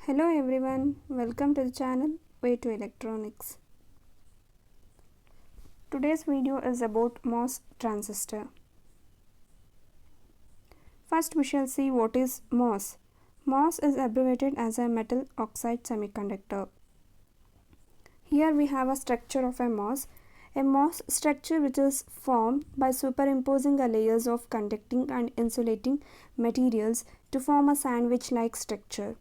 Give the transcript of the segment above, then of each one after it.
Hello everyone, welcome to the channel Way to Electronics. Today's video is about MOS transistor. First we shall see what is MOS. MOS is abbreviated as a metal oxide semiconductor. Here we have a structure of a MOS structure which is formed by superimposing a layers of conducting and insulating materials to form a sandwich-like structure.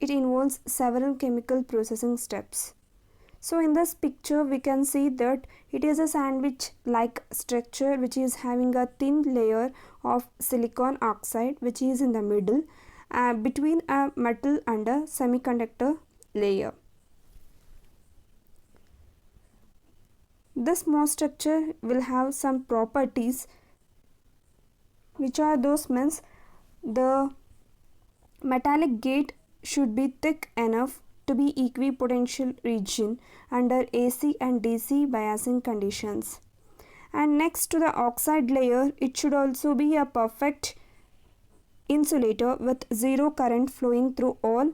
It involves several chemical processing steps. So in this picture we can see that it is a sandwich like structure which is having a thin layer of silicon oxide which is in the middle between a metal and a semiconductor layer. This MOS structure will have some properties, which are those means the metallic gate should be thick enough to be equipotential region under AC and DC biasing conditions. And next to the oxide layer, it should also be a perfect insulator with zero current flowing through all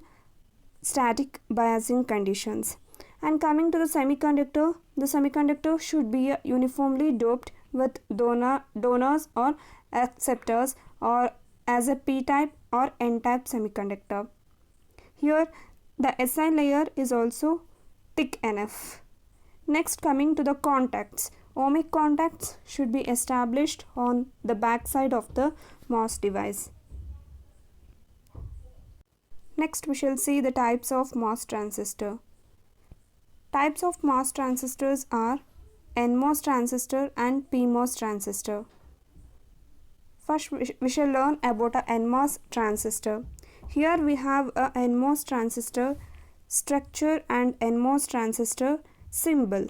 static biasing conditions. And coming to the semiconductor should be uniformly doped with donors or acceptors, or as a p-type or n-type semiconductor. Here the Si layer is also thick enough. Next, coming to the contacts. Ohmic contacts should be established on the back side of the MOS device. Next we shall see the types of MOS transistor. Types of MOS transistors are NMOS transistor and PMOS transistor. First we shall learn about a NMOS transistor. Here we have a NMOS transistor structure and NMOS transistor symbol.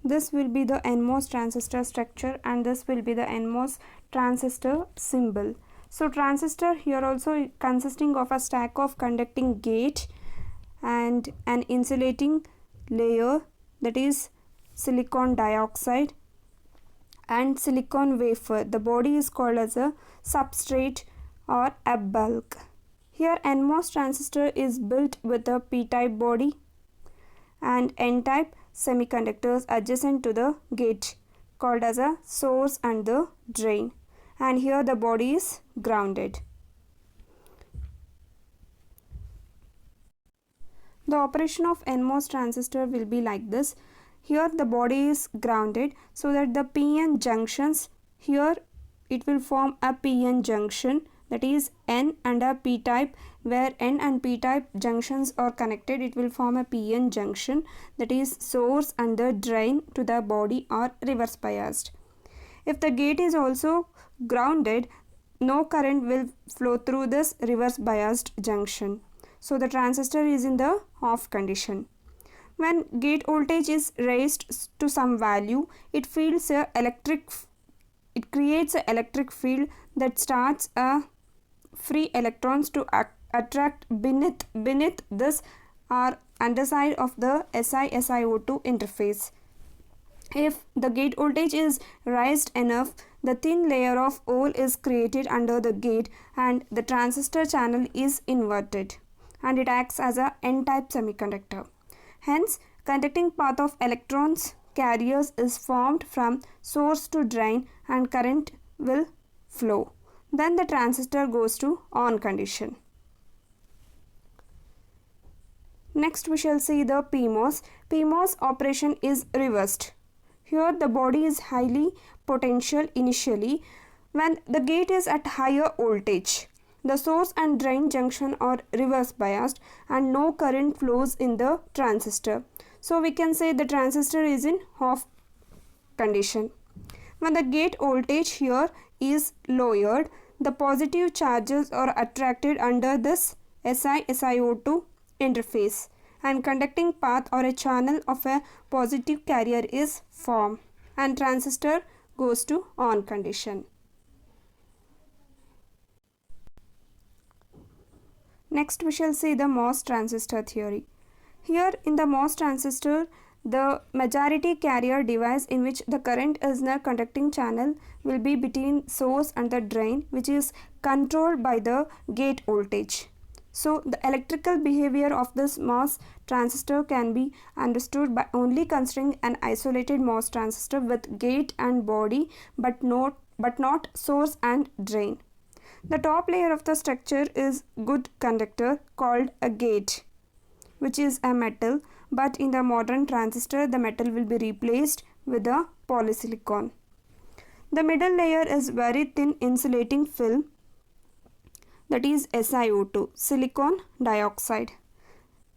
This will be the NMOS transistor structure and this will be the NMOS transistor symbol. So transistor here also consisting of a stack of conducting gate and an insulating layer, that is silicon dioxide, and silicon wafer. The body is called as a substrate or a bulk. Here NMOS transistor is built with a p-type body and n-type semiconductors adjacent to the gate called as a source and the drain, and here the body is grounded. The operation of NMOS transistor will be like this. Here the body is grounded so that the PN junctions, here it will form a PN junction, that is N and a p-type, where N and p-type junctions are connected, it will form a PN junction, that is source and the drain to the body are reverse biased. If the gate is also grounded, no current will flow through this reverse biased junction. So the transistor is in the off condition. When gate voltage is raised to some value, it creates an electric field that starts free electrons to attract beneath this or underside of the Si-SiO2 interface. If the gate voltage is raised enough, the thin layer of hole is created under the gate and the transistor channel is inverted, and it acts as a n-type semiconductor. Hence, conducting path of electrons carriers is formed from source to drain and current will flow. Then the transistor goes to on condition. Next we shall see the PMOS. PMOS operation is reversed. Here the body is highly potential initially when the gate is at higher voltage. The source and drain junction are reverse biased and no current flows in the transistor. So we can say the transistor is in off condition. When the gate voltage here is lowered, the positive charges are attracted under this Si-SiO2 interface and conducting path or a channel of a positive carrier is formed and transistor goes to on condition. Next we shall see the MOS transistor theory. Here in the MOS transistor, The majority carrier device in which the current is in a conducting channel will be between source and the drain, which is controlled by the gate voltage. So the electrical behavior of this MOS transistor can be understood by only considering an isolated MOS transistor with gate and body, but not source and drain. The top layer of the structure is good conductor called a gate, which is a metal, but in the modern transistor the metal will be replaced with a polysilicon. The middle layer is very thin insulating film, that is SiO2, silicon dioxide,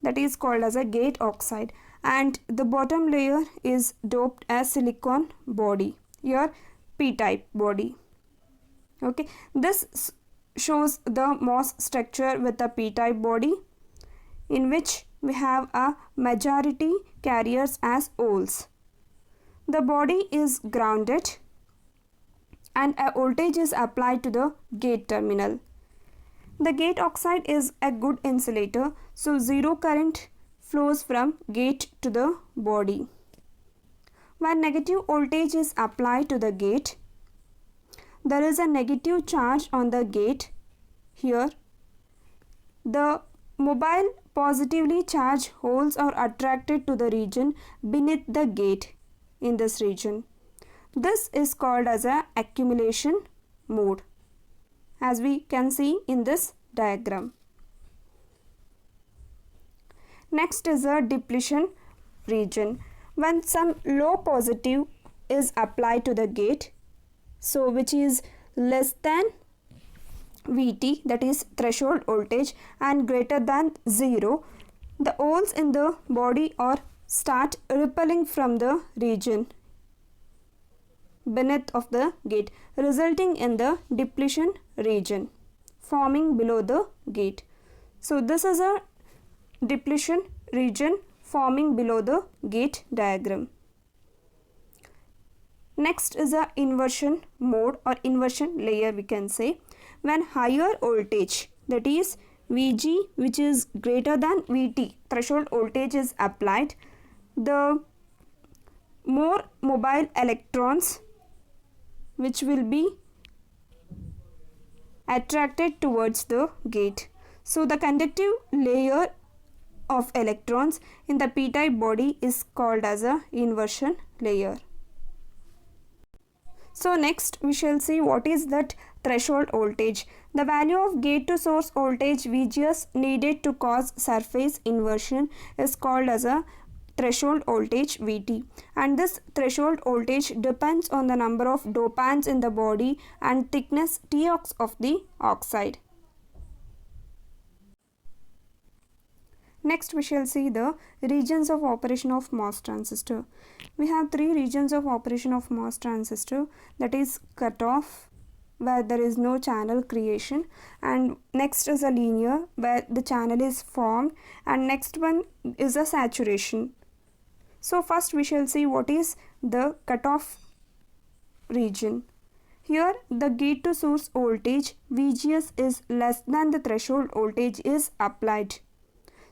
that is called as a gate oxide, and the bottom layer is doped as silicon body, your p-type body. Okay, this shows the MOS structure with a p-type body in which we have a majority carriers as holes. The body is grounded and a voltage is applied to the gate terminal. The gate oxide is a good insulator, so zero current flows from gate to the body. When negative voltage is applied to the gate, there is a negative charge on the gate here. The mobile positively charged holes are attracted to the region beneath the gate in this region. This is called as a accumulation mode, as we can see in this diagram. Next is a depletion region. When some low positive is applied to the gate, so which is less than VT, that is threshold voltage, and greater than 0, the holes in the body or start repelling from the region beneath of the gate, resulting in the depletion region forming below the gate. So this is a depletion region forming below the gate diagram. Next is a inversion mode or inversion layer, we can say. When higher voltage, that is Vg, which is greater than Vt, threshold voltage is applied, the more mobile electrons which will be attracted towards the gate. So the conductive layer of electrons in the p-type body is called as a inversion layer. So next we shall see what is that threshold voltage. The value of gate to source voltage VGS needed to cause surface inversion is called as a threshold voltage Vt, and this threshold voltage depends on the number of dopants in the body and thickness Tox of the oxide. Next we shall see the regions of operation of MOS transistor. We have three regions of operation of MOS transistor, that is cutoff, where there is no channel creation, and next is a linear where the channel is formed, and next one is a saturation. So first we shall see what is the cutoff region. Here the gate to source voltage VGS is less than the threshold voltage is applied.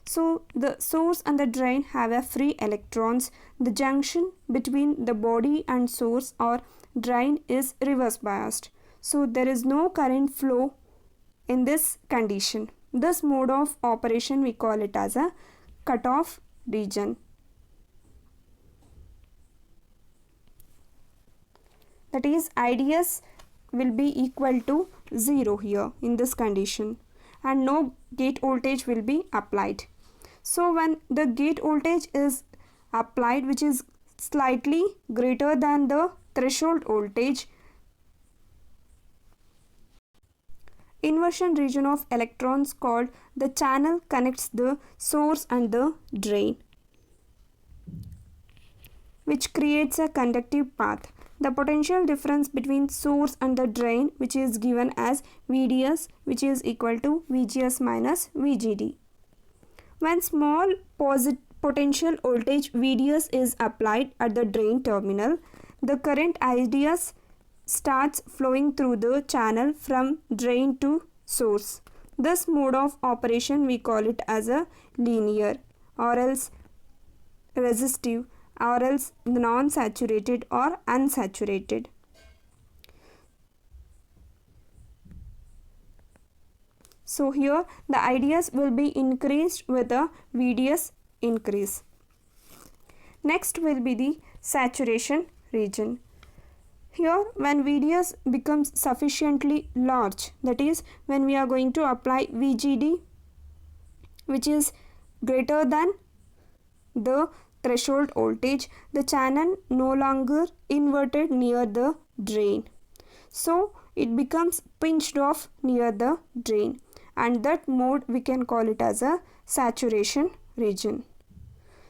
So the source and the drain have a free electrons. The junction between the body and source or drain is reverse biased. So there is no current flow in this condition. This mode of operation we call it as a cutoff region. That is IDS will be equal to 0 here in this condition, and no gate voltage will be applied. So when the gate voltage is applied, which is slightly greater than the threshold voltage, inversion region of electrons called the channel connects the source and the drain, which creates a conductive path. The potential difference between source and the drain, which is given as VDS, which is equal to VGS minus VGD. When small potential voltage VDS is applied at the drain terminal, the current IDS starts flowing through the channel from drain to source. This mode of operation we call it as a linear or else resistive, or else the non-saturated or unsaturated. So here the IDS will be increased with a VDS increase. Next will be the saturation region. Here when VDS becomes sufficiently large, that is when we are going to apply VGD which is greater than the threshold voltage, the channel no longer inverted near the drain. So it becomes pinched off near the drain, and that mode we can call it as a saturation region.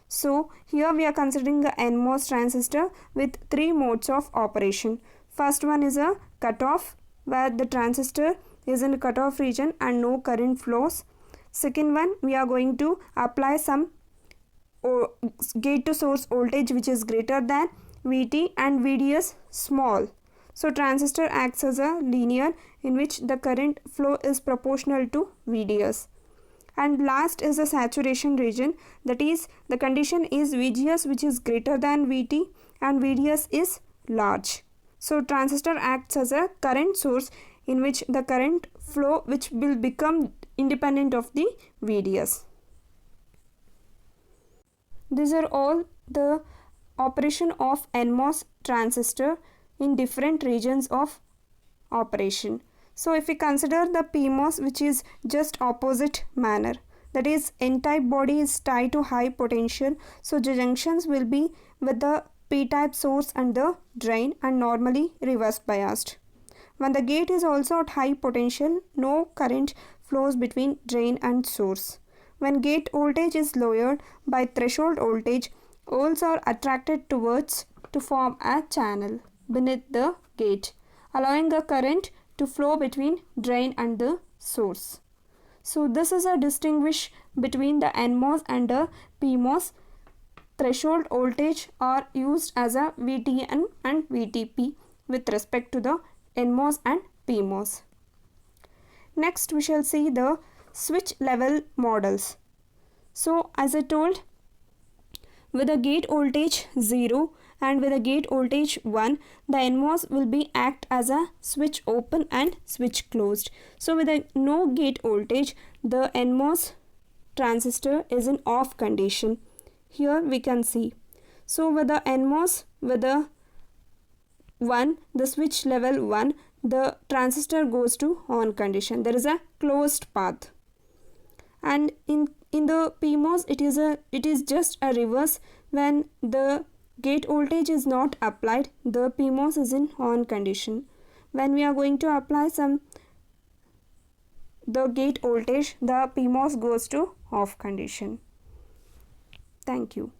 So here we are considering a NMOS transistor with three modes of operation. First one is a cutoff, where the transistor is in cutoff region and no current flows. Second one, we are going to apply some gate to source voltage which is greater than VT and VDS small. So transistor acts as a linear in which the current flow is proportional to VDS. And last is the saturation region, that is the condition is VGS which is greater than VT and VDS is large. So transistor acts as a current source in which the current flow which will become independent of the VDS. These are all the operation of NMOS transistor in different regions of operation. So if we consider the PMOS, which is just opposite manner, that is N-type body is tied to high potential, so the junctions will be with the P-type source and the drain and normally reverse biased. When the gate is also at high potential, no current flows between drain and source. When gate voltage is lowered by threshold voltage, holes are attracted towards to form a channel beneath the gate, allowing a current to flow between drain and the source. So this is a distinguish between the NMOS and the PMOS. Threshold voltage are used as a VTN and VTP with respect to the NMOS and PMOS. Next we shall see the switch level models. So as I told, with a gate voltage 0 and with a gate voltage 1, the NMOS will be act as a switch open and switch closed. So with a no gate voltage, the NMOS transistor is in off condition. Here we can see. So with the NMOS with the 1, the switch level 1, the transistor goes to on condition. There is a closed path. And in the PMOS it is just a reverse. When the gate voltage is not applied, the PMOS is in on condition. When we are going to apply the gate voltage, the PMOS goes to off condition. Thank you.